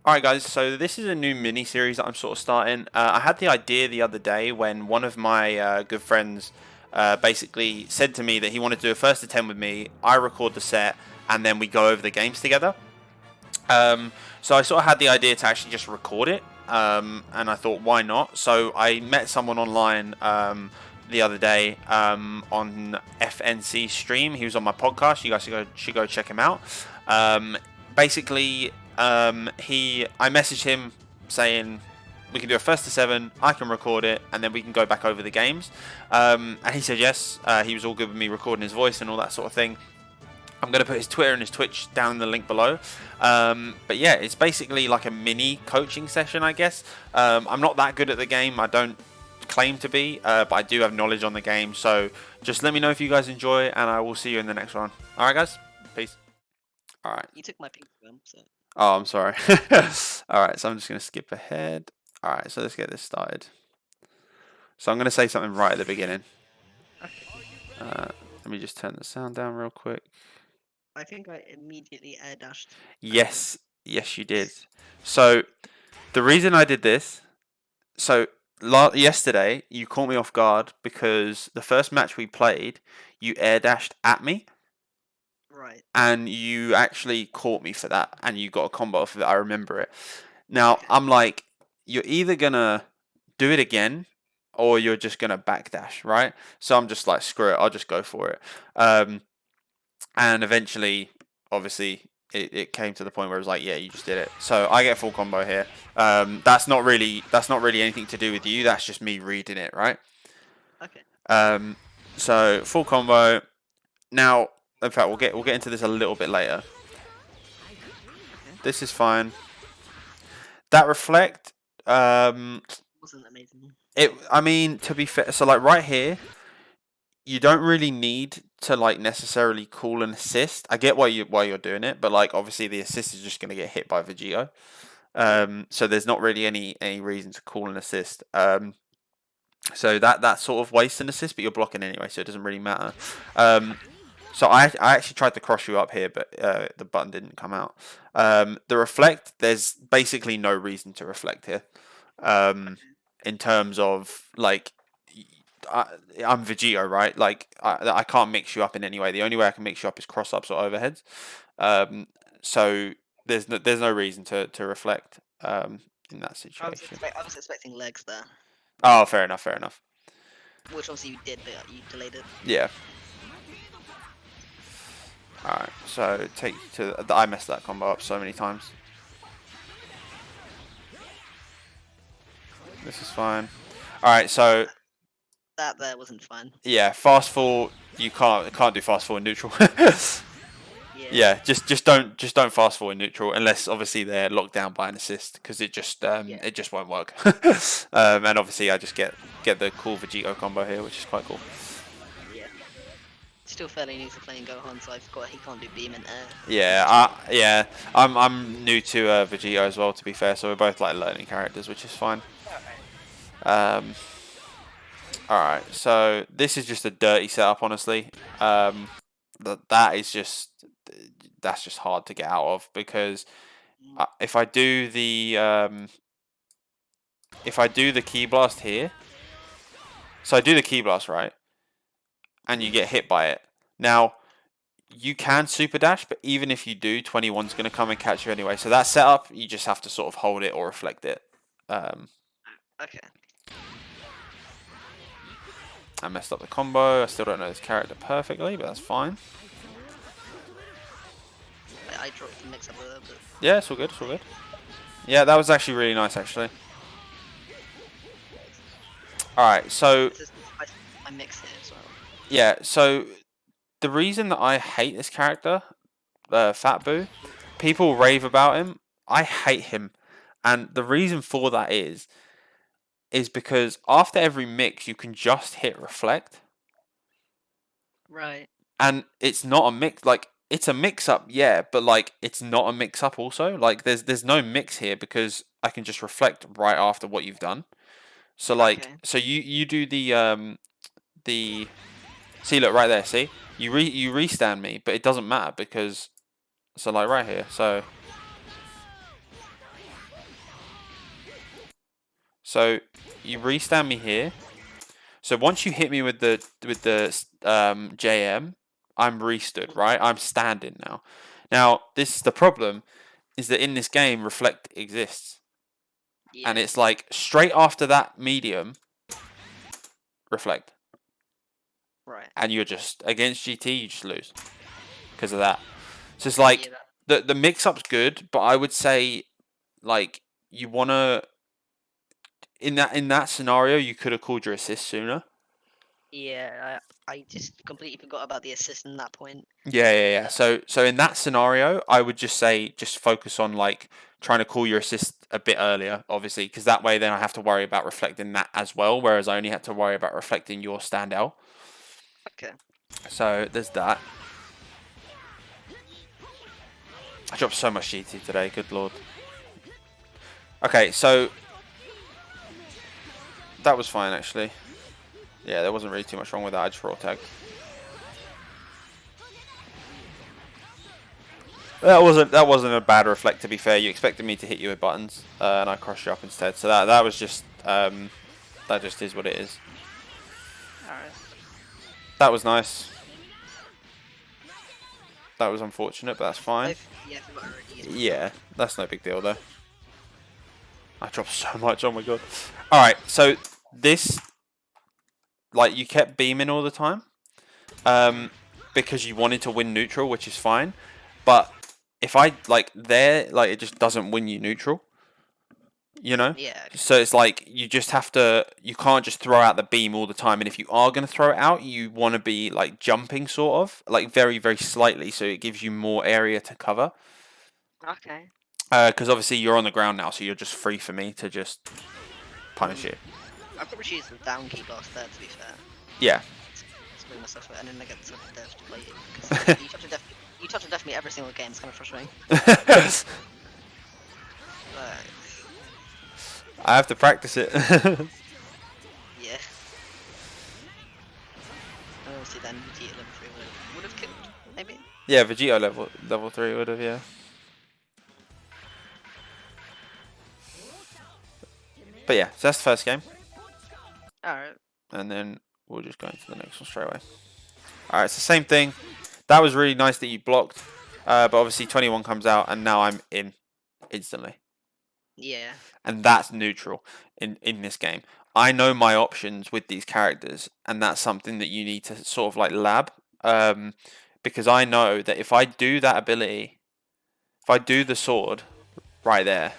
Alright guys, so this is a new mini series that I'm sort of starting. I had the idea the other day when one of my good friends basically said to me that he wanted to do a first to 10 with me. I record the set and then we go over the games together. So I sort of had the idea to actually just record it, and I thought, why not? So I met someone online the other day on FNC stream. He was on my podcast. You guys should go check him out. Basically, I messaged him saying we can do a first to 7. I can record it, and then we can go back over the games. And he said yes. He was all good with me recording his voice and all that sort of thing. I'm going to put his Twitter and his Twitch down in the link below. But yeah, it's basically like a mini coaching session, I guess. I'm not that good at the game. I don't claim to be, but I do have knowledge on the game. So just let me know if you guys enjoy, and I will see you in the next one. All right, guys. Peace. All right. You took my pink one, so. Oh, I'm sorry. All right, so I'm just going to skip ahead. All right, so let's get this started. So I'm going to say something right at the beginning. Let me just turn the sound down real quick. I think I immediately air dashed. Yes, yes, you did. So the reason I did this, so yesterday you caught me off guard because the first match we played, you air dashed at me. Right. And you actually caught me for that, and you got a combo off of it. I remember it. Now I'm like, you're either gonna do it again, or you're just gonna backdash, right? So I'm just like, screw it, I'll just go for it. And eventually, obviously, it came to the point where it was like, yeah, you just did it. So I get full combo here. That's not really anything to do with you. That's just me reading it, right? Okay. So full combo. Now, in fact, we'll get into this a little bit later. This is fine. That reflect. Wasn't amazing. I mean, to be fair, so like right here, you don't really need to like necessarily call an assist. I get why you're doing it, but like obviously the assist is just going to get hit by Vegito. So there's not really any reason to call an assist. So that sort of wastes an assist, but you're blocking anyway, so it doesn't really matter. So I actually tried to cross you up here, but the button didn't come out. The reflect, there's basically no reason to reflect here. In terms of like, I'm Vegito, right? Like I can't mix you up in any way. The only way I can mix you up is cross ups or overheads. So there's no reason to reflect in that situation. I was expecting legs there. Oh, fair enough. Which obviously you did, but you delayed it. Yeah. Alright, so take to I messed that combo up so many times. This is fine. Alright, so that there wasn't fun. Yeah, fast fall, you can't do fast fall in neutral. Yeah, just don't fast fall in neutral unless obviously they're locked down by an assist, because it just won't work. And obviously I just get the cool Vegito combo here, which is quite cool. Still fairly new to playing Gohan, so I forgot he can't do beam and air. Yeah, I'm new to Vegito as well, to be fair, so we're both like learning characters, which is fine. Alright, so this is just a dirty setup, honestly. That's just hard to get out of, because if I do the Ki Blast here, so I do the Ki Blast, right? And you get hit by it. Now, you can super dash, but even if you do, 21's going to come and catch you anyway. So that setup, you just have to sort of hold it or reflect it. Okay. I messed up the combo. I still don't know this character perfectly, but that's fine. I dropped the mix up a little bit. Yeah, it's all good. Yeah, that was actually really nice, actually. Alright, so I mix here as well. Yeah, so the reason that I hate this character, Fat Boo, people rave about him. I hate him, and the reason for that is because after every mix you can just hit reflect. Right. And it's not a mix, like it's a mix up, yeah, but like it's not a mix up also. Like there's no mix here because I can just reflect right after what you've done. So like so you do the see, look right there, see? You restand me, but it doesn't matter because so like right here. So So you restand me here. So once you hit me with the JM, I'm restood, right? I'm standing now. Now this is the problem, is that in this game reflect exists, and Yeah. it's like straight after that medium, reflect, Right. and you're just against GT, you just lose because of that. So it's like Yeah. the mix up's good, but I would say like you wanna in that scenario you could have called your assist sooner. Yeah. I just completely forgot about the assist in that point. Yeah. So in that scenario, I would just say just focus on like trying to call your assist a bit earlier, obviously, because that way then I have to worry about reflecting that as well, whereas I only had to worry about reflecting your standout. Okay. So there's that. I dropped so much GT today, good lord. Okay, so that was fine actually. Yeah, there wasn't really too much wrong with that. I just raw tagged. That wasn't a bad reflect, to be fair. You expected me to hit you with buttons, and I crossed you up instead. So that was just that just is what it is. Alright. That was nice. That was unfortunate, but that's fine. Yeah, I forgot already. Yeah, that's no big deal though. I dropped so much. Oh my god. All right, so this, like, you kept beaming all the time, because you wanted to win neutral, which is fine. But if I like there, like, it just doesn't win you neutral. You know? Yeah. So it's like you just have to, you can't just throw out the beam all the time. And if you are going to throw it out, you want to be like jumping sort of, like very, very slightly, so it gives you more area to cover. Okay. Because obviously you're on the ground now, so you're just free for me to just punish you. I probably should use the down key blast there, to be fair. Yeah. Screw myself out, and then I get sort of death to play you. Because you touch a death me every single game, it's kind of frustrating. But, I have to practice it. yeah. Obviously then Vegeta level 3 would have killed, maybe? Yeah, Vegito level 3 would have, yeah. But yeah, so that's the first game. Alright. And then we'll just go into the next one straight away. Alright, it's the same thing. That was really nice that you blocked. But obviously 21 comes out and now I'm in instantly. Yeah. And that's neutral in this game. I know my options with these characters, and that's something that you need to sort of like lab. Because I know that if I do that ability, if I do the sword right there,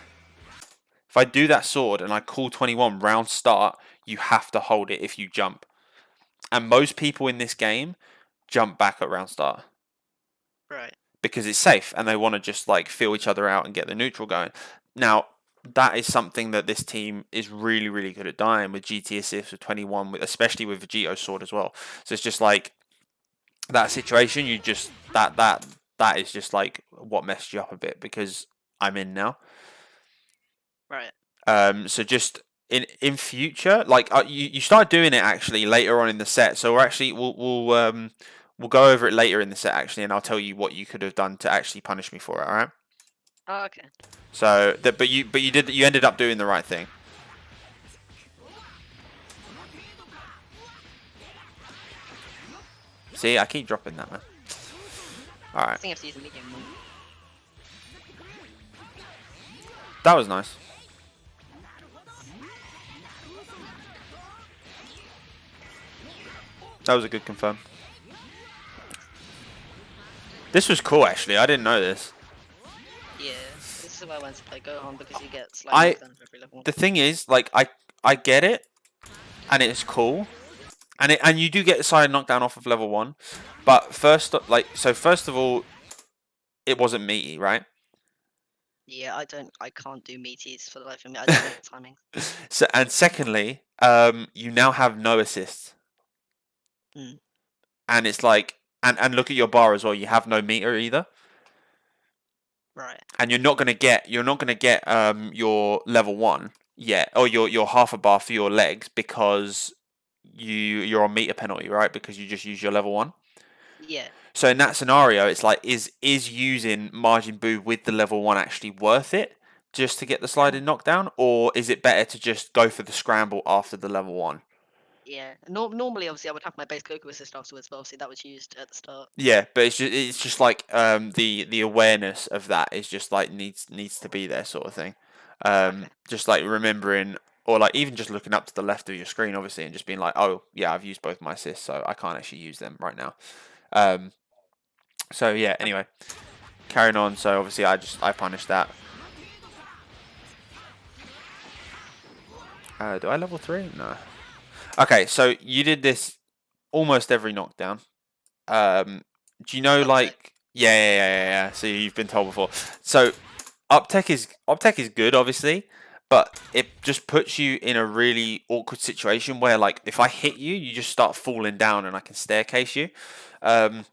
if I do that sword and I call 21 round start, you have to hold it if you jump. And most people in this game jump back at round start. Right. Because it's safe and they want to just like feel each other out and get the neutral going. Now, that is something that this team is really, really good at dying with GT assist, with 21, especially with Vegito's sword as well. So it's just like that situation, you just, that is just like what messed you up a bit because I'm in now. Right. So just in future, like you start doing it actually later on in the set. So we'll go over it later in the set actually, and I'll tell you what you could have done to actually punish me for it. All right. Oh, okay. So but you ended up doing the right thing. See, I keep dropping that, man. All I right. think I have to use the medium one. That was nice. That was a good confirm. This was cool, actually. I didn't know this. Yeah. This is why I wanted to play Gohan, because you get slightly knockdown for every level. The thing is, like, I get it, and it's cool, and you do get the side knockdown off of level 1, but first of all, it wasn't meaty, right? Yeah, I can't do meaties for the life of me. I don't know the timing. So, and secondly, you now have no assists. Mm. And it's like, and look at your bar as well. You have no meter either. Right. And you're not gonna get your level 1 yet, or your half a bar for your legs because you're on meter penalty, right? Because you just use your level 1. Yeah. So in that scenario, it's like, is using Margin Boo with the level 1 actually worth it? just to get the sliding knockdown, or is it better to just go for the scramble after the level 1? Yeah. Normally, obviously, I would have my base Goku assist afterwards, but obviously that was used at the start. Yeah, but it's just like the awareness of that is just like needs to be there, sort of thing. Okay. Just like remembering, or like even just looking up to the left of your screen, obviously, and just being like, oh yeah, I've used both my assists, so I can't actually use them right now. Um, so yeah. Okay. Anyway, carrying on. So obviously, I punished that. Do I level 3? No. Okay, so you did this almost every knockdown. Do you know Uptech. like yeah. So you've been told before. So up tech is good, obviously, but it just puts you in a really awkward situation where like if I hit you, you just start falling down and I can staircase you. Um,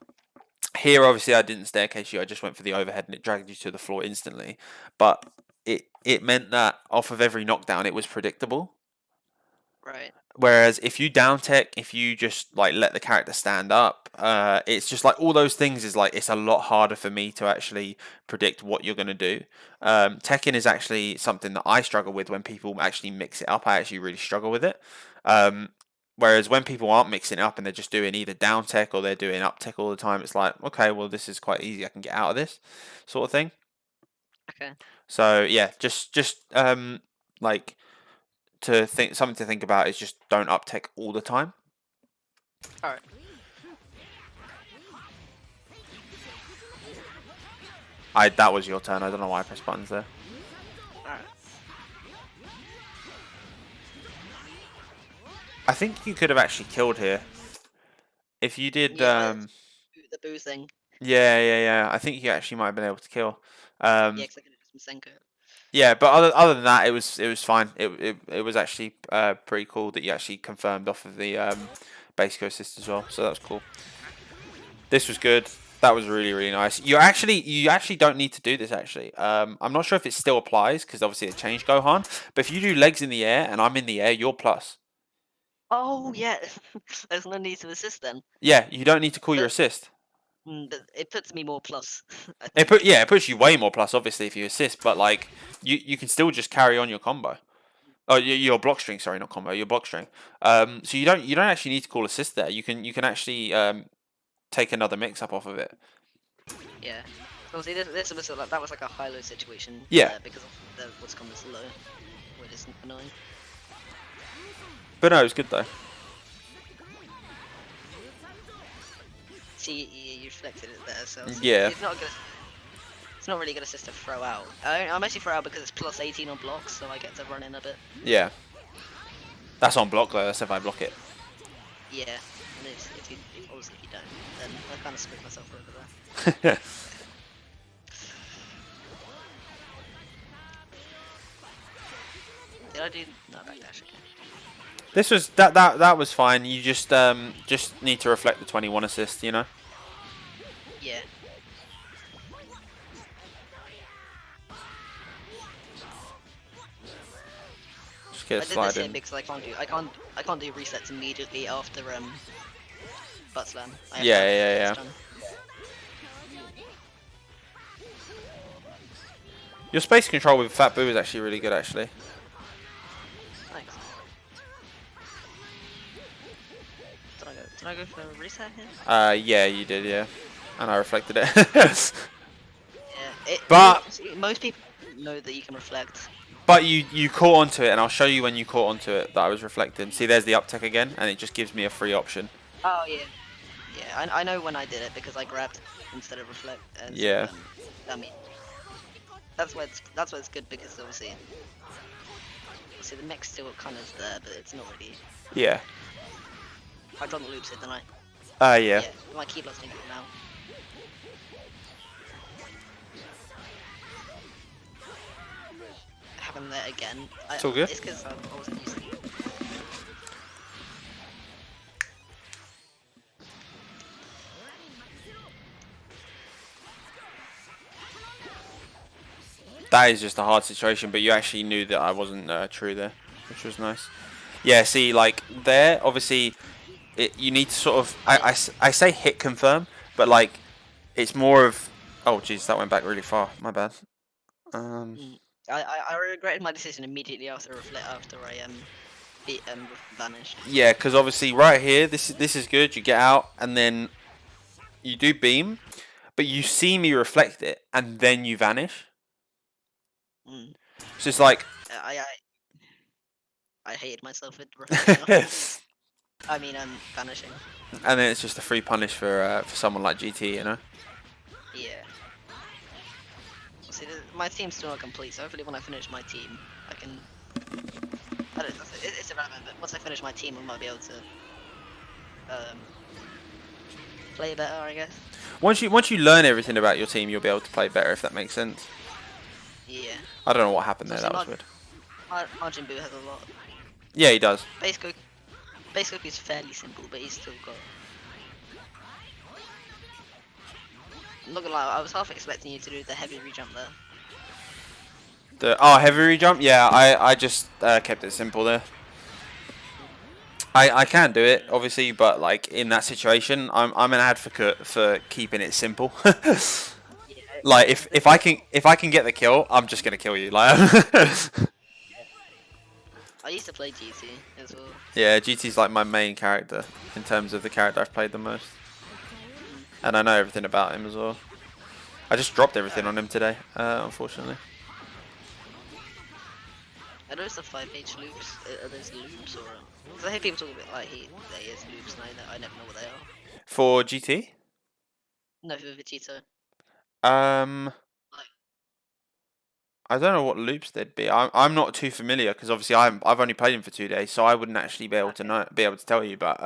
Here, obviously, I didn't staircase you. I just went for the overhead and it dragged you to the floor instantly. But it meant that off of every knockdown, it was predictable. Right. Whereas if you down tech, if you just like let the character stand up, it's just like all those things is like it's a lot harder for me to actually predict what you're going to do. Teching is actually something that I struggle with when people actually mix it up. I actually really struggle with it. Um, Whereas when people aren't mixing it up and they're just doing either down tech or they're doing up tech all the time, it's like okay, well this is quite easy. I can get out of this sort of thing. Okay. So yeah, just like to think something to think about is just don't up tech all the time. All right. That was your turn. I don't know why I pressed buttons there. All right. I think you could have actually killed here if you did. Yeah. The boo thing. Yeah. I think you actually might have been able to kill. Yeah, because I could have just Senko. Yeah, but other than that, it was fine. It was actually pretty cool that you actually confirmed off of the basic assist as well. So that was cool. This was good. That was really nice. You actually don't need to do this actually. I'm not sure if it still applies because obviously it changed Gohan. But if you do legs in the air and I'm in the air, you're plus. Oh yeah. There's no need to assist then. Yeah, you don't need to call your But, assist. but it puts me more plus. I It think. puts you way more plus obviously if you assist, but like you can still just carry on your combo. Oh, your block string. Sorry, not combo. Your block string. So you don't actually need to call assist there. You can actually take another mix up off of it. Yeah. So see, this was like that was like a high-low situation. Yeah. Because of the what's called this low, which is annoying. But no, it was good though. See, you reflected it there, so Yeah. it's not good. It's not really good assist to throw out. I'm actually throw out because it's plus 18 on blocks, so I get to run in a bit. Yeah. That's on block though. That's if I block it. Yeah. And if obviously if you don't, then I kind of screwed myself over there. Did I do no backdash? Okay. This was that was fine. You just need to reflect the 21 assist. You know. Yeah. Just get I a did slide this here in. because I can't do resets immediately after butt slam. I have to Yeah, have yeah. this done. Your space control with Fat Boo is actually really good, actually. Thanks. Did I go for a reset here? Yeah, you did, yeah. And I reflected it. Yeah. But Most people know that you can reflect. but you caught onto it, and I'll show you when you caught onto it that I was reflecting. See, there's the uptick again, and it just gives me a free option. Oh yeah. Yeah, I know when I did it because I grabbed instead of reflect. And Yeah. I mean, that's why it's good because obviously the mix still kind of there, but it's not really. Yeah. I dropped the loops here, didn't I? Yeah. Yeah, my keyblade's thinking now. Having that again. It's all good. It's because I wasn't used to it. That is just a hard situation, but you actually knew that I wasn't true there, which was nice. Yeah, see, like, there, obviously, you need to sort of... I say hit confirm, but, like, it's more of... Oh, jeez, that went back really far. My bad. I regretted my decision immediately after I vanished. Yeah, because obviously right here, this is good. You get out and then you do beam, but you see me reflect it and then you vanish. Mm. So it's like I hated myself with reflection. I mean, vanishing. and then it's just a free punish for someone like GT, you know. Yeah. See, my team's still not complete, so hopefully when I finish my team, I can. I don't know, it's irrelevant, but once I finish my team, I might be able to play better, I guess. Once you learn everything about your team, you'll be able to play better, if that makes sense. Yeah. I don't know what happened there. So That was weird. Margin Boo has a lot. Yeah, he does. Base Goku's fairly simple, but he's still got. I'm not gonna lie, I was half expecting you to do the heavy rejump there. Heavy rejump? Yeah, I just kept it simple there. I can do it, obviously, but like in that situation, I'm an advocate for keeping it simple. Like if I can get the kill, I'm just gonna kill you. Like I used to play GT as well. yeah, GT's like my main character in terms of the character I've played the most, and I know everything about him as well. I just dropped everything on him today, unfortunately. Are those the 5H loops? Are those loops or? Because I hear people talk a bit like they is loops, and I never know what they are. For GT? No, for Vegeta. I don't know what loops they'd be. I'm not too familiar because obviously I've only played him for 2 days, so I wouldn't actually be able to tell you. But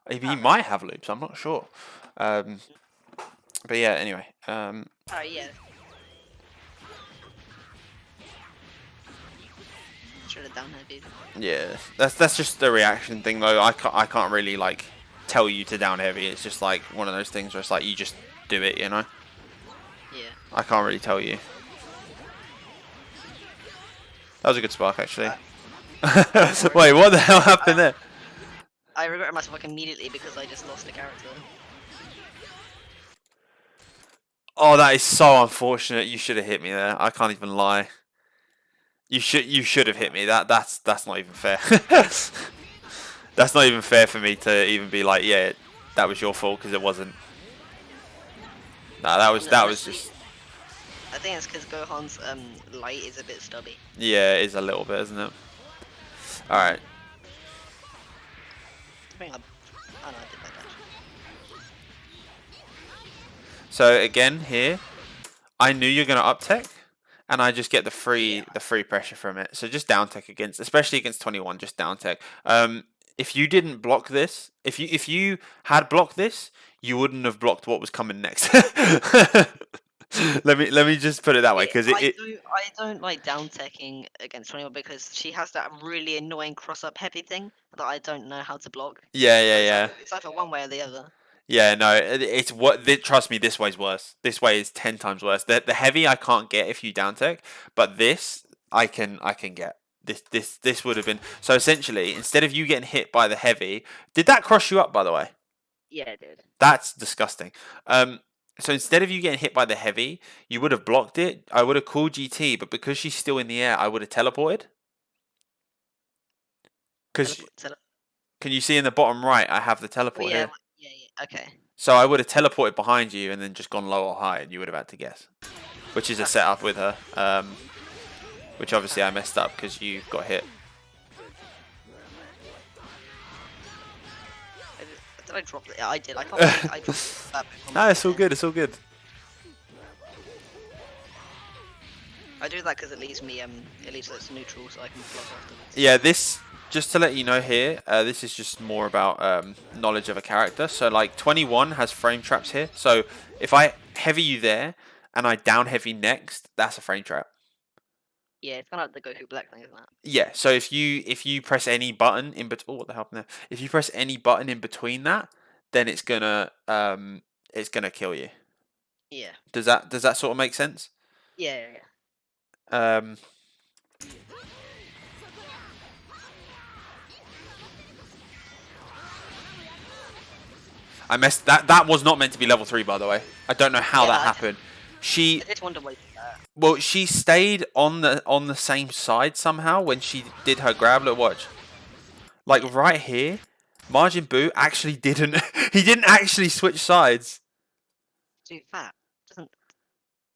he might have loops. I'm not sure. But yeah. Anyway. Alright, yeah. Should have down heavy. Yeah, that's just the reaction thing though. I can't really like tell you to down heavy. It's just like one of those things where it's like you just do it, you know. Yeah. I can't really tell you. That was a good spark, actually. Wait, what the hell happened there? I regret my spark immediately because I just lost the character. Oh, that is so unfortunate. You should have hit me there. I can't even lie. You should have hit me. That's not even fair. That's not even fair for me to even be like, yeah, that was your fault because it wasn't. Nah, that was just. I think it's because Gohan's light is a bit stubby. Yeah, it is a little bit, isn't it? All right. I think oh no, I did that dash. So again here, I knew you're gonna up tech, and I just get the free pressure from it. So just down tech especially against 21, just down tech. If you didn't block this, if you had blocked this, you wouldn't have blocked what was coming next. let me just put it that way because I don't like down teching against 21 because she has that really annoying cross up heavy thing that I don't know how to block. Yeah. It's either one way or the other. Yeah, no, it's what. Trust me, this way's worse. This way is 10 times worse. The heavy I can't get if you down tech, but this I can get. This would have been so essentially instead of you getting hit by the heavy, did that cross you up by the way? Yeah, it did. That's disgusting. So instead of you getting hit by the heavy, you would have blocked it. I would have called GT, but because she's still in the air, I would have teleported. Because can you see in the bottom right? I have the teleport here. Yeah, okay. So I would have teleported behind you and then just gone low or high, and you would have had to guess. Which is a setup with her. Which obviously I messed up because you got hit. Did I drop it? Yeah, I did. I can't believe I dropped that. No, it's all good. It's all good. I do that because it leaves me it leaves us neutral so I can block afterwards. Yeah, this just to let you know here, this is just more about knowledge of a character. So like 21 has frame traps here. So if I heavy you there and I down heavy next, that's a frame trap. Yeah, it's kind of like the Goku Black thing, isn't it? Yeah. So if you press any button in between, what the hell happened there? If you press any button in between that, then it's gonna kill you. Yeah. Does that sort of make sense? Yeah. I messed that. That was not meant to be level 3, by the way. I don't know how that happened. I did wonder why. Well, she stayed on the same side somehow when she did her grab. Look, watch. Like right here, Majin Buu actually didn't. He didn't actually switch sides. Too fat. Doesn't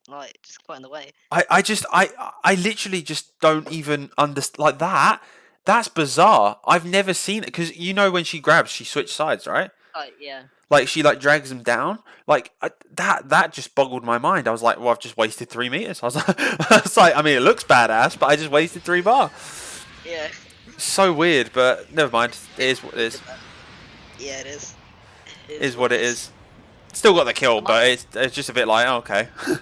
like just quite in the way. I literally just don't even understand like that. That's bizarre. I've never seen it because you know when she grabs, she switched sides, right? Yeah. Like she like drags them down. Like that just boggled my mind. I was like, well, I've just wasted 3 meters. I was like, I mean, it looks badass, but I just wasted 3 bar. Yeah. So weird, but never mind. It is what it is. Yeah, it is. It is what it is. Still got the kill, but it's just a bit like, oh, okay. Yeah.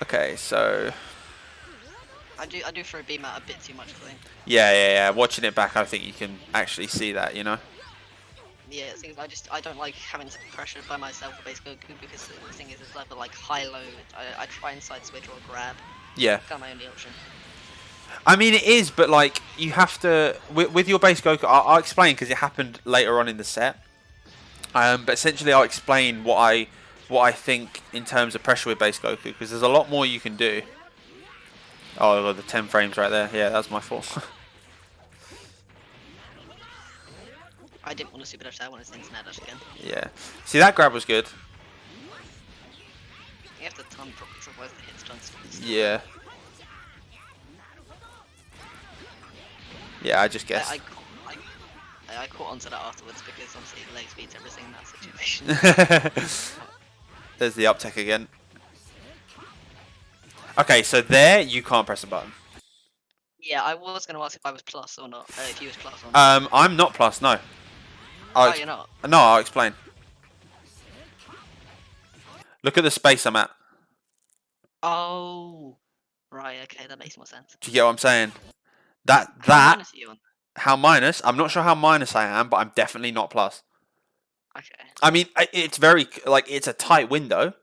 Okay, so I do throw beam out a bit too much, I think. yeah. Watching it back, I think you can actually see that, you know. Yeah, the thing is, I don't like having to pressure by myself for base Goku because the thing is, it's either like high low. I try and side switch or grab. Yeah. Kind of my only option. I mean, it is, but like you have to with your base Goku. I'll explain because it happened later on in the set. But essentially, I'll explain what I think in terms of pressure with base Goku because there's a lot more you can do. Oh, the 10 frames right there. Yeah, that's my fault. I didn't want to super dash. I wanted to snap dash again. Yeah. See, that grab was good. You have to ton properly, otherwise the hits don't. Yeah. Yeah, I just guessed. I caught onto that afterwards because obviously leg speed's everything in that situation. There's the up tech again. Okay, so there you can't press a button. Yeah, I was going to ask if I was plus or not. If you was plus or not. I'm not plus. No. Oh, you're not? No, I'll explain. Look at the space I'm at. Oh, right. Okay, that makes more sense. Do you get what I'm saying? How minus are you on? How minus? I'm not sure how minus I am, but I'm definitely not plus. Okay. I mean, it's very like it's a tight window,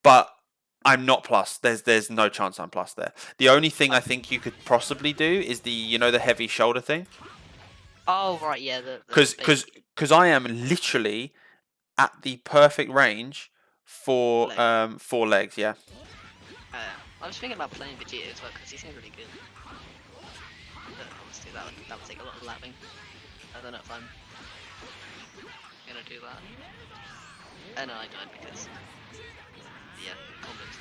but I'm not plus. There's no chance I'm plus there. The only thing I think you could possibly do is the heavy shoulder thing. Oh right, yeah. Because I am literally at the perfect range for legs. Yeah. I was thinking about playing Vegeta as well because he seems really good. But obviously that would take a lot of lapping. I don't know if I'm gonna do that. No, I don't because yeah, combos.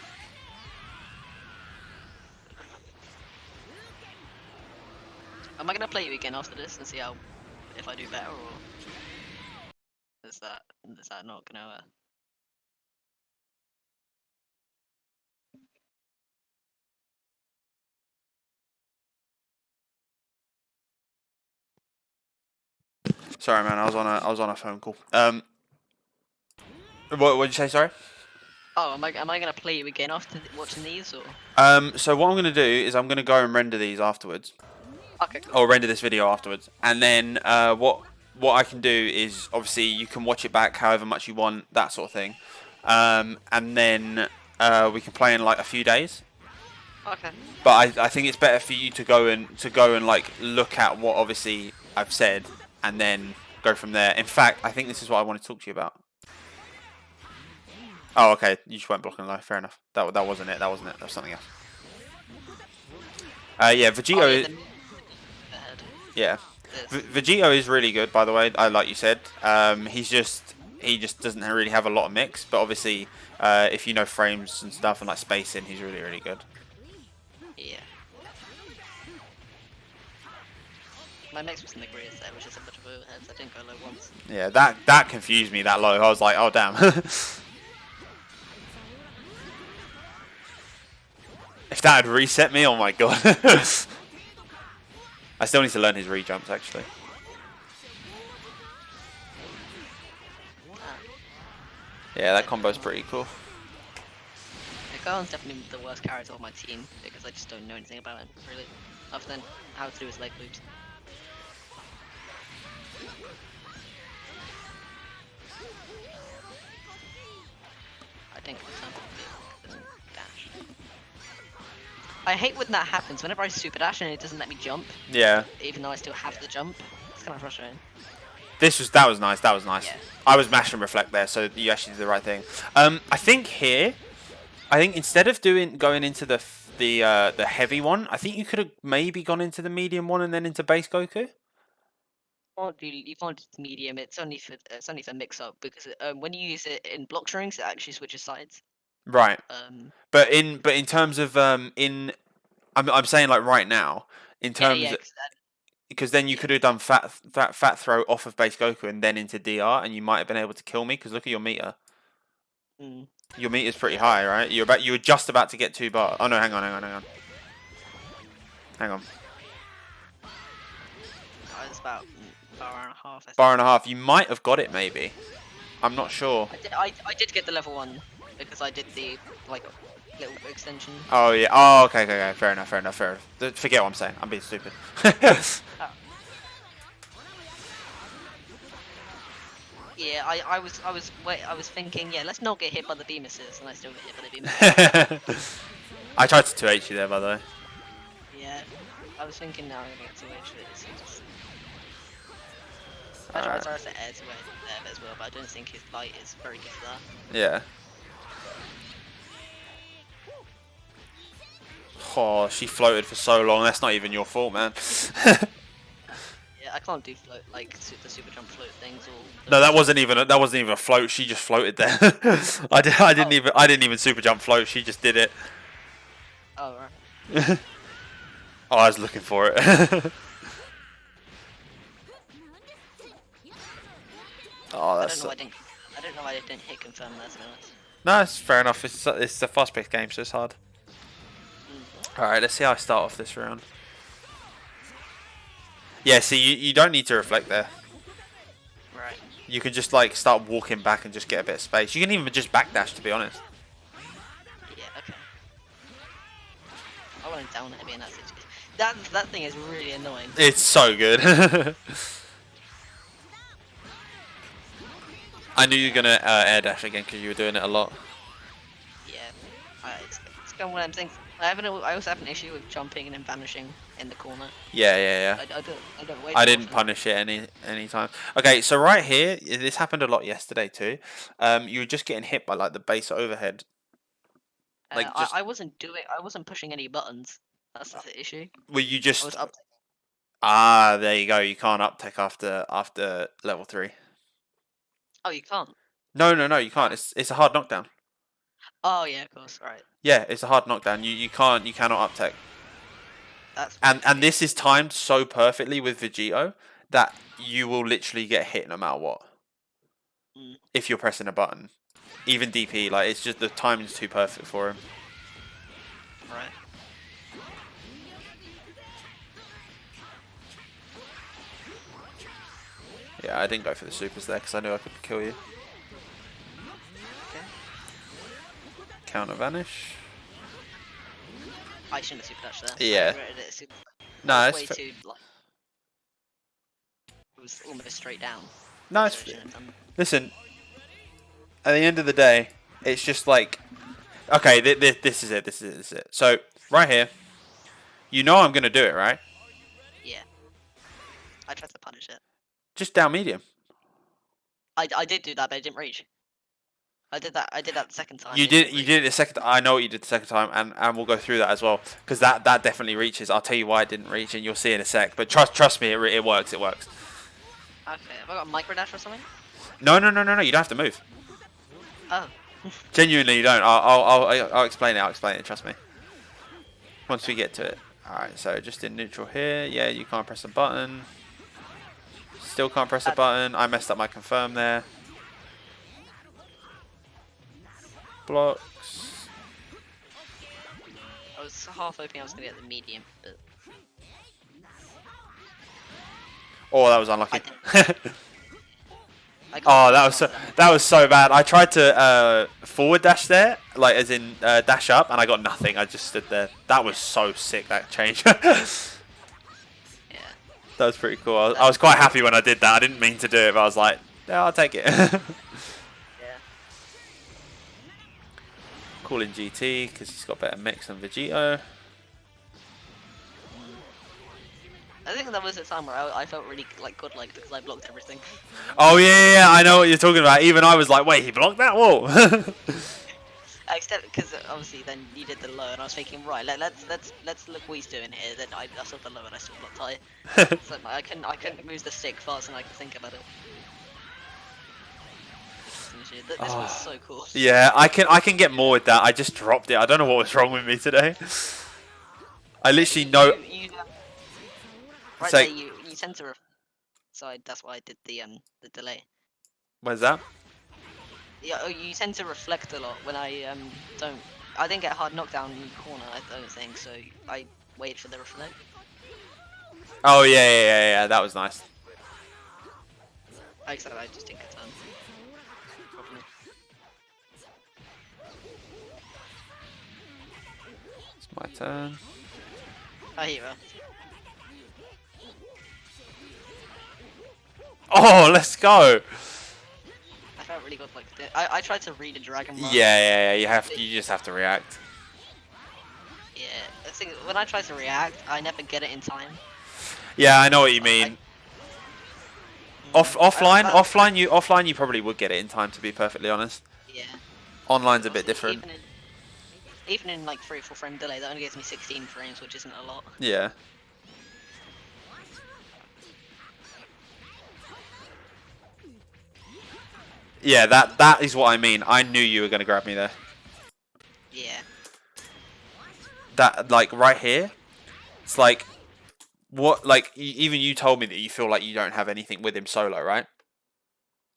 Am I gonna play you again after this and see if I do better, or is that not gonna? Sorry, man. I was on a phone call. What did you say? Sorry. Oh, am I gonna play you again after watching these, or? So what I'm gonna do is I'm gonna go and render these afterwards. Okay. Cool. Or render this video afterwards, and then what I can do is obviously you can watch it back however much you want, that sort of thing, and then we can play in like a few days. Okay. But I think it's better for you to go and like look at what obviously I've said, and then go from there. In fact, I think this is what I want to talk to you about. Oh, okay. You just weren't blocking live. Fair enough. That wasn't it. That wasn't it. That was something else. Yeah, Vegito. Oh, yeah, Vegito is really good, by the way. Like you said, he just doesn't really have a lot of mix, but obviously, if you know frames and stuff and like spacing, he's really good. Yeah. My mix was in the greatest there, which is a bunch of overheads. I didn't go low once. Yeah, that confused me. That low, I was like, oh damn. If that had reset me, oh my god. I still need to learn his re-jumps, actually. Yeah, that combo's pretty cool. Garland's definitely the worst character on my team because I just don't know anything about him, really. Other than how to do his leg loops. I think, for example, dash. I hate when that happens. Whenever I super dash and it doesn't let me jump. Yeah. Even though I still have the jump, it's kind of frustrating. That was nice. That was nice. Yeah. I was mashing reflect there, so you actually did the right thing. I think here, I think instead of going into the heavy one, I think you could have maybe gone into the medium one and then into base Goku. You can't do medium. It's only for mix up because when you use it in block strings, it actually switches sides. Right. Um, But in terms of I'm saying like right now in terms yeah, because then you yeah. could have done fat throw off of base Goku and then into DR and you might have been able to kill me because look at your meter. Mm, Your meter's pretty yeah. high, right? You were just about to get 2 bar. Oh no, hang on. Hang on. It's about bar and a half. I Bar think. and a half. You might have got it maybe. I'm not sure. I did get the level 1 because I did the like little extension. Oh yeah. Oh okay. Fair enough. Forget what I'm saying. I'm being stupid. Oh. Yeah, I was thinking, yeah, let's not get hit by the beam assist, and I still get hit by the beam assist. I tried to 2H you there, by the way. Yeah, I was thinking now I'm gonna get 2H it. I tried to air to there as well, but I don't think his light is very good for that. Yeah. Oh, she floated for so long. That's not even your fault, man. Yeah, I can't do float like the super jump float things or. No, that wasn't even a float. She just floated there. I didn't even super jump float. She just did it. Oh right. Oh, I was looking for it. Oh, that's. I don't know why I didn't hit confirm there, to be honest. No, it's fair enough. It's a fast-paced game, so it's hard. All right, let's see how I start off this round. Yeah, see, you don't need to reflect there. Right. You can just like start walking back and just get a bit of space. You can even just backdash, to be honest. Yeah. Okay. I want to down heavy in that situation. That thing is really annoying. It's so good. I knew you were gonna air dash again because you were doing it a lot. Yeah. It's kind of one of them things. I also have an issue with jumping and then vanishing in the corner. Yeah. I don't wait. I didn't punish it any time. Okay, so right here, this happened a lot yesterday too. You were just getting hit by like the base overhead. Like I wasn't pushing any buttons. That's the issue. Were you I just? was up. Ah, there you go. You can't uptake after level 3. Oh, you can't. No, you can't. It's a hard knockdown. Oh yeah, of course. Right. Yeah, it's a hard knockdown. You cannot uptake. That's. And this is timed so perfectly with Vegito that you will literally get hit no matter what. If you're pressing a button. Even DP, like it's just the timing's too perfect for him. Right. Yeah, I didn't go for the supers there because I knew I could kill you. Okay. Counter vanish. I shouldn't have super touched there. Yeah. No, it's way too like. It was almost straight down. No, it's listen. At the end of the day, it's just like, okay, this is it. So right here, you know I'm gonna do it, right? Yeah. I tried to punish it. Just down medium. I did do that, but I didn't reach. I did that the second time. You did it the second. I know what you did the second time, and we'll go through that as well because that definitely reaches. I'll tell you why it didn't reach, and you'll see in a sec. But trust me, it works. It works. Okay, have I got a micro dash or something? No. You don't have to move. Oh. Genuinely, you don't. I'll explain it. Trust me. Once we get to it. All right. So just in neutral here. Yeah, you can't press a button. Still can't press a button. I messed up my confirm there. Blocks. I was half hoping I was gonna get the medium, but. Oh, that was unlucky. Oh, that was so bad. I tried to forward dash there, like as in dash up, and I got nothing. I just stood there. That was so sick. That change. Yeah. That was pretty cool. I was quite happy when I did that. I didn't mean to do it, but I was like, yeah, I'll take it. Yeah. Calling GT because he's got better mix than Vegito. I think that was the time where I felt really like godlike because I blocked everything. Oh yeah, I know what you're talking about. Even I was like, wait, he blocked that wall. Except because obviously then you did the low, and I was thinking, right, let's look what he's doing here. Then I saw the low, and I still blocked high. So I couldn't move the stick fast, and I could think about it. This was so cool. Yeah, I can get more with that. I just dropped it. I don't know what was wrong with me today. I literally know. Right So, there, you tend to. So that's why I did the delay. Where's that? Yeah, you tend to reflect a lot when I don't. I didn't get a hard knockdown in the corner. I don't think so. I waited for the reflect. Oh yeah. That was nice. Except I just didn't get turn. Probably. It's my turn. Oh, here. Oh, let's go. I felt really good. Like I tried to read a dragon. Yeah. You just have to react. Yeah, the thing when I try to react, I never get it in time. Yeah, I know what you mean. Offline, you probably would get it in time. To be perfectly honest. Yeah. Online's a bit different. Even in like 3 or 4 frame delay, that only gives me 16 frames, which isn't a lot. Yeah. Yeah, that is what I mean. I knew you were going to grab me there. Yeah. That, like, right here, it's like, what, like, even you told me that you feel like you don't have anything with him solo, right?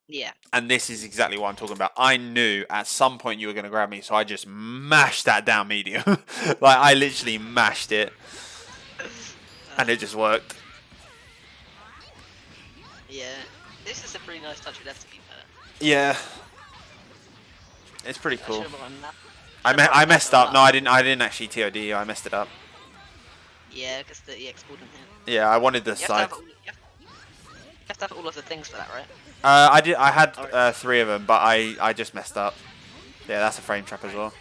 Yeah. And this is exactly what I'm talking about. I knew at some point you were going to grab me, so I just mashed that down medium. Like, I literally mashed it. And it just worked. Yeah. This is a pretty nice touch with F, to be fair. Yeah. It's pretty cool. I messed up. No, I didn't actually TOD you. I messed it up. Yeah, because the EX pulled in here. Yeah, I wanted the side. You have to have all of the things for that, right? I had 3 of them, but I just messed up. Yeah, that's a frame trap as well.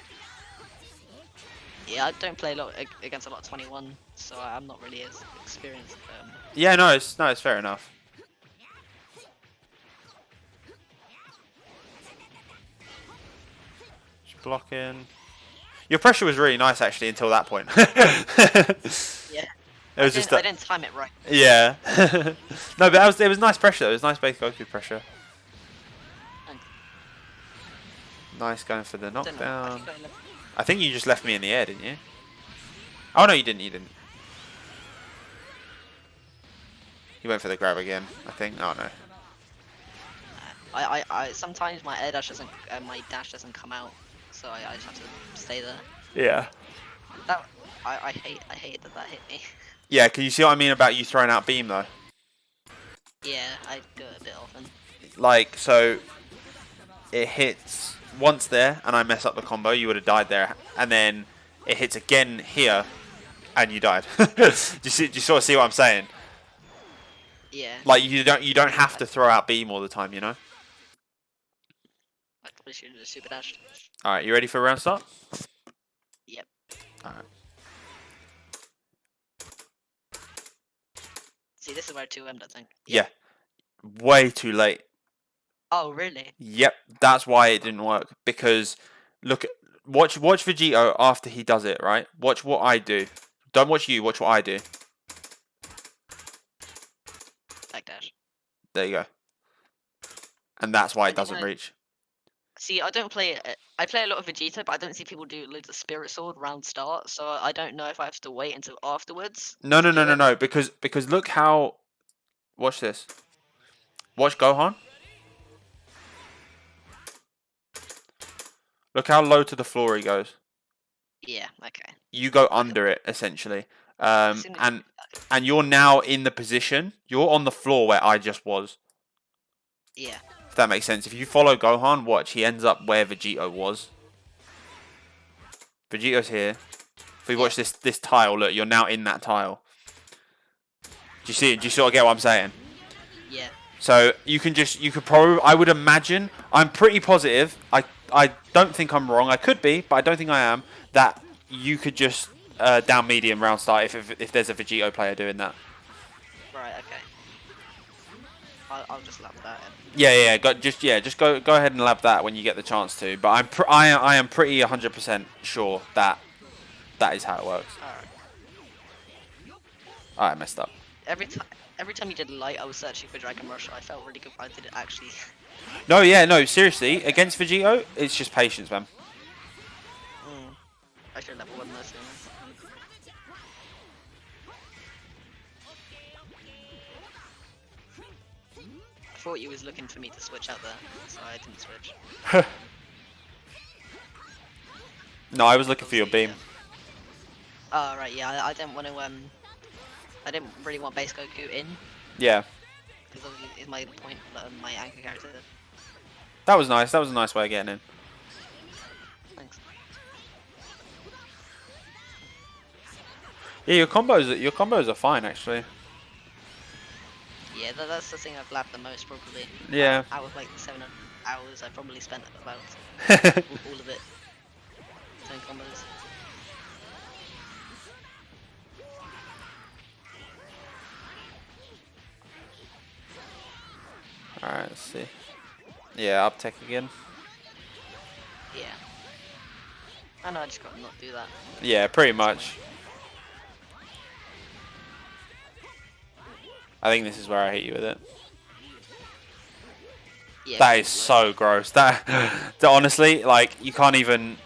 Yeah, I don't play against a lot of 21, so I'm not really as experienced. Yeah, no, it's fair enough. Just blocking. Your pressure was really nice actually until that point. Yeah. It was I didn't time it right. Yeah. No, but it was nice pressure. It was nice base go through pressure. Thanks. Nice going for the knockdown. I I think you just left me in the air, didn't you? Oh no, you didn't. You didn't. You went for the grab again, I think. Oh no. I sometimes my air dash doesn't, my dash doesn't come out, so I just have to stay there. Yeah. That I hate that hit me. Yeah, can you see what I mean about you throwing out beam though? Yeah, I do it a bit often. Like, so it hits once there and I mess up the combo, you would have died there, and then it hits again here and you died. Do you sort of see what I'm saying? Yeah. Like you don't have to throw out beam all the time, you know? I probably should have super dashed. Alright, you ready for a round start? Yep. Alright. See, this is where I 2M'd, I think. Yeah. Way too late. Oh, really? Yep, that's why it didn't work. Because watch Vegito after he does it, right? Watch what I do. Don't watch you, watch what I do. Backdash. There you go. And that's why it doesn't reach. See, I don't play. I play a lot of Vegeta, but I don't see people do loads of Spirit Sword round start. So I don't know if I have to wait until afterwards. No. Because look how. Watch this. Watch Gohan. Look how low to the floor he goes. Yeah. Okay. You go under it essentially, and you're now in the position. You're on the floor where I just was. Yeah. If that makes sense. If you follow Gohan, watch, he ends up where Vegito was. Vegito's here. If we watch this tile, look, you're now in that tile. Do you see it? Do you sort of get what I'm saying? Yeah. So you could probably, I would imagine, I'm pretty positive, I don't think I'm wrong, I could be, but I don't think I am, that you could just down medium round start if there's a Vegito player doing that. Right, okay. I'll just love that. Yeah. Just go ahead and lab that when you get the chance to. But I am pretty 100% sure that that is how it works. Alright. I messed up. Every time you did light, I was searching for Dragon Rush. I felt really good. I did it actually. No, yeah, no, seriously, against Vegito, it's just patience, man. I should level 1 this thing. I thought you was looking for me to switch out there, so I didn't switch. No, I was looking for your beam. Oh right, yeah, I didn't want to I didn't really want base Goku in, Yeah. because obviously is my point, my anchor character. That was nice. That was a nice way of getting in. Thanks. Yeah, your combos are fine actually. Yeah, that's the thing I've lapped the most probably. Yeah. Out of like the 7 hours, I probably spent about all of it doing combos. Alright, let's see. Yeah, up tech again. Yeah. I know, I just gotta not do that. Yeah, pretty much. I think this is where I hit you with it. Yeah, That is so gross. That honestly, like, you can't even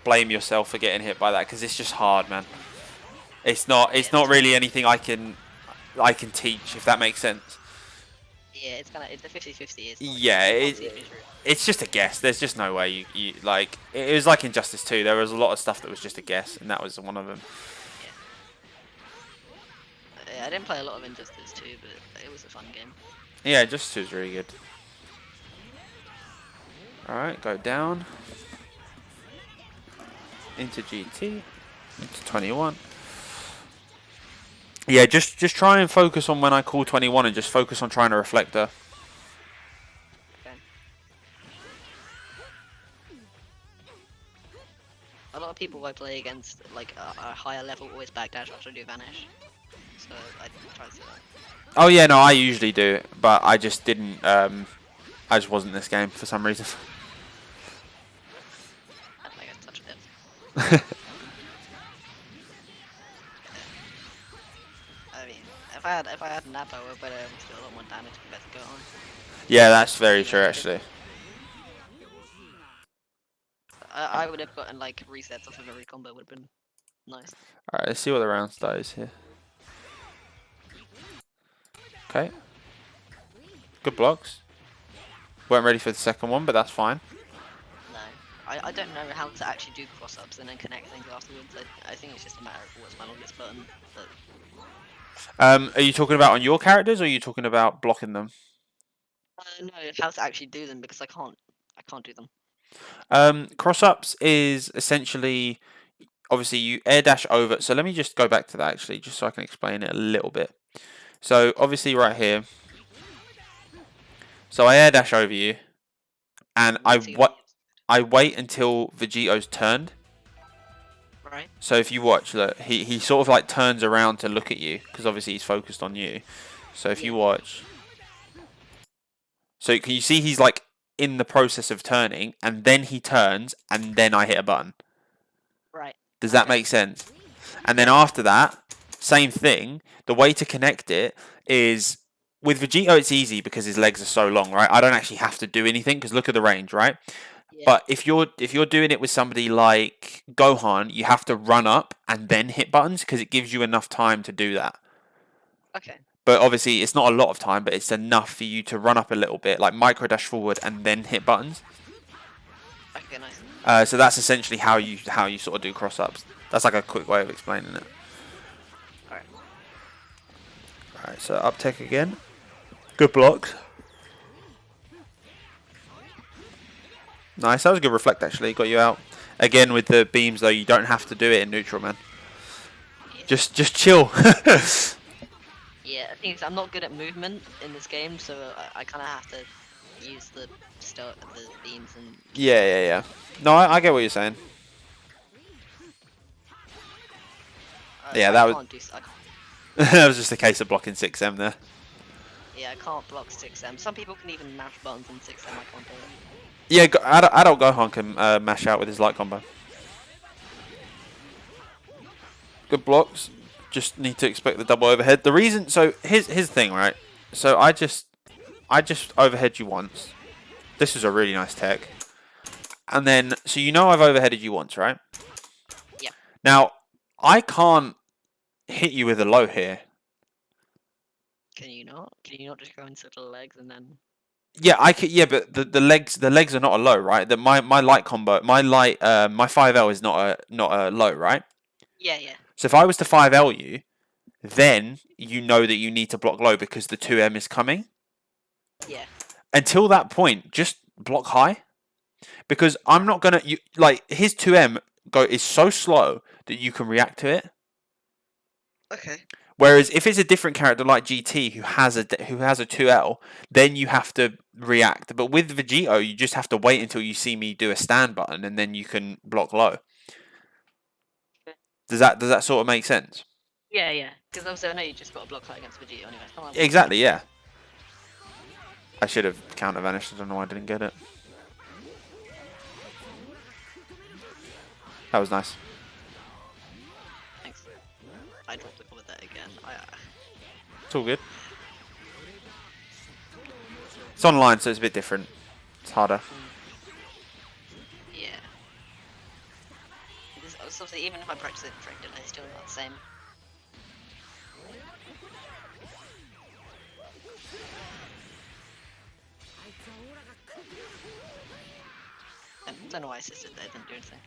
blame yourself for getting hit by that because it's just hard, man. It's not really anything I can teach, if that makes sense. Yeah, it's a 50-50. Yeah, it's just a guess. There's just no way you like. It was like Injustice 2. There was a lot of stuff that was just a guess, and that was one of them. Yeah, I didn't play a lot of Injustice 2, but it was a fun game. Yeah, Injustice 2 is really good. Alright, go down. Into GT. Into 21. Yeah, just try and focus on when I call 21 and just focus on trying to reflect her. Okay. A lot of people I play against, like a higher level, always backdash after I do vanish. So I try to do that. Oh yeah, no, I usually do, but I just didn't. I just wasn't this game for some reason. I think I touched it. I mean, if I had Nappa, I would better do a lot more damage compared to Gohan. Yeah, that's very true, actually. I would have gotten like resets off of every combo. Would have been nice. Alright, let's see what the round start is here. Okay. Good blocks. Weren't ready for the second one, but that's fine. No, I don't know how to actually do cross-ups and then connect things afterwards. I think it's just a matter of what's my longest button. But Are you talking about on your characters, or are you talking about blocking them? no, how to actually do them because I can't do them. Cross-ups is essentially, obviously, you air dash over. So let me just go back to that, actually, just so I can explain it a little bit. So, obviously, right here. So I air dash over you, and I wait until Vegito's turned. Right. So if you watch, look, he sort of like turns around to look at you, because obviously he's focused on you. So if you watch. So can you see he's like in the process of turning, and then he turns, and then I hit a button. Right. Does that make sense? And then after that, same thing. The way to connect it is with Vegito. It's easy because his legs are so long, right? I don't actually have to do anything because look at the range, right? Yeah. But if you're doing it with somebody like Gohan, you have to run up and then hit buttons because it gives you enough time to do that. Okay. But obviously, it's not a lot of time, but it's enough for you to run up a little bit, like micro dash forward and then hit buttons. Okay, nice. So that's essentially how you sort of do cross ups. That's like a quick way of explaining it. Alright. Alright, so up tech again. Good blocks. Nice, that was a good reflect actually, got you out. Again with the beams though, you don't have to do it in neutral, man. Yeah. Just chill. Yeah, the thing is, I'm not good at movement in this game, so I kind of have to use the beams and... Yeah. No, I get what you're saying. Yeah, that was... that was just a case of blocking 6M there. Yeah, I can't block 6M. Some people can even mash buttons in 6M. I can't do it. Yeah, adult Gohan can mash out with his light combo. Good blocks. Just need to expect the double overhead. The reason, so here's the thing, right? So I just overhead you once. This was a really nice tech. And then, so you know I've overheaded you once, right? Yeah. Now, I can't hit you with a low here. Can you not? Can you not just go into the legs and then? Yeah, I can. Yeah, but the legs are not a low, right? That my light combo, my 5L is not a low, right? Yeah, yeah. So if I was to 5L you, then you know that you need to block low because the 2M is coming. Yeah. Until that point, just block high. Because I'm not gonna like his 2M is so slow that you can react to it. Okay. Whereas if it's a different character like GT who has a 2L, then you have to react. But with Vegito, you just have to wait until you see me do a stand button, and then you can block low. Does that sort of make sense? Yeah, yeah. Because obviously I know you just got a block high against Vegeta anyway. Exactly, yeah. I should have counter vanished. I don't know why I didn't get it. That was nice. Thanks. I dropped the with that again. It's all good. It's online, so it's a bit different. It's harder. Yeah. So even if I practice it correctly, it's still not the same. I don't know why I assisted there, didn't do anything.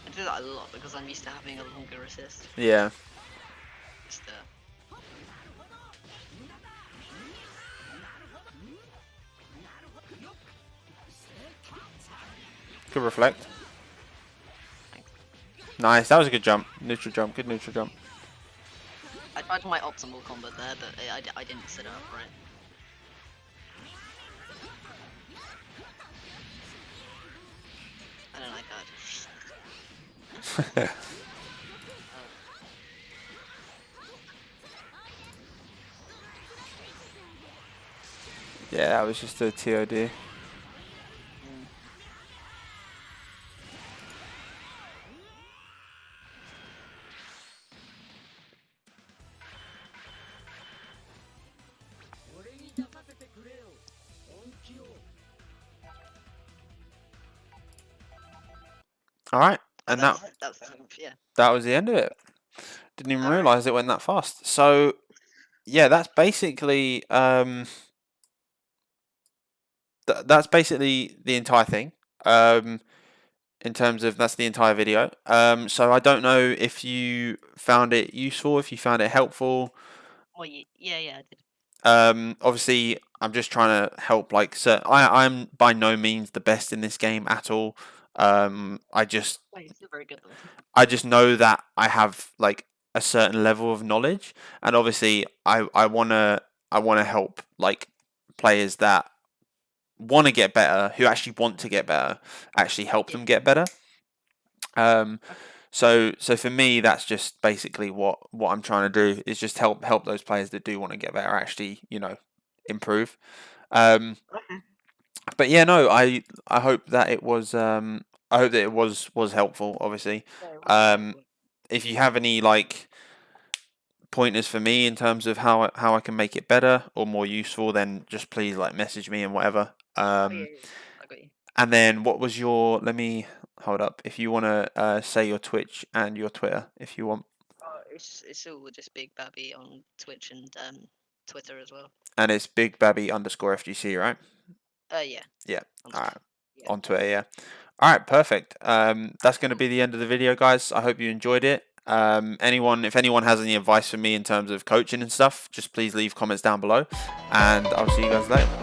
I do that a lot because I'm used to having a longer assist. Yeah. Just, Good reflect. Thanks. Nice. That was a good jump. Neutral jump. Good neutral jump. I tried my optimal combo there, but I didn't set it up right. I don't like that. Yeah, that was just a TOD. All right, and that was the end of it. Didn't even realize it went that fast. So, yeah, that's basically that's basically the entire thing. In terms of that's the entire video. So I don't know if you found it useful, if you found it helpful. Oh yeah, I did. Obviously, I'm just trying to help. Like, so I'm by no means the best in this game at all. I just Wait, you're still very good though. I just know that I have like a certain level of knowledge, and obviously I wanna help like players that want to get better, who actually want to get better, actually help them get better. So for me, that's just basically what I'm trying to do is just help those players that do want to get better actually, improve. But yeah, no, I hope that it was I hope that it was helpful. Obviously, if you have any like pointers for me in terms of how I can make it better or more useful, then just please like message me and whatever. I got you. And then what was your? Let me hold up. If you want to say your Twitch and your Twitter, if you want. It's all just BIGBABBI on Twitch and Twitter as well. And it's BIGBABBI_FGC, right? Yeah. Yeah. All right. Yeah. On Twitter, yeah. All right, perfect. That's going to be the end of the video, guys. I hope you enjoyed it. If anyone has any advice for me in terms of coaching and stuff, just please leave comments down below, and I'll see you guys later.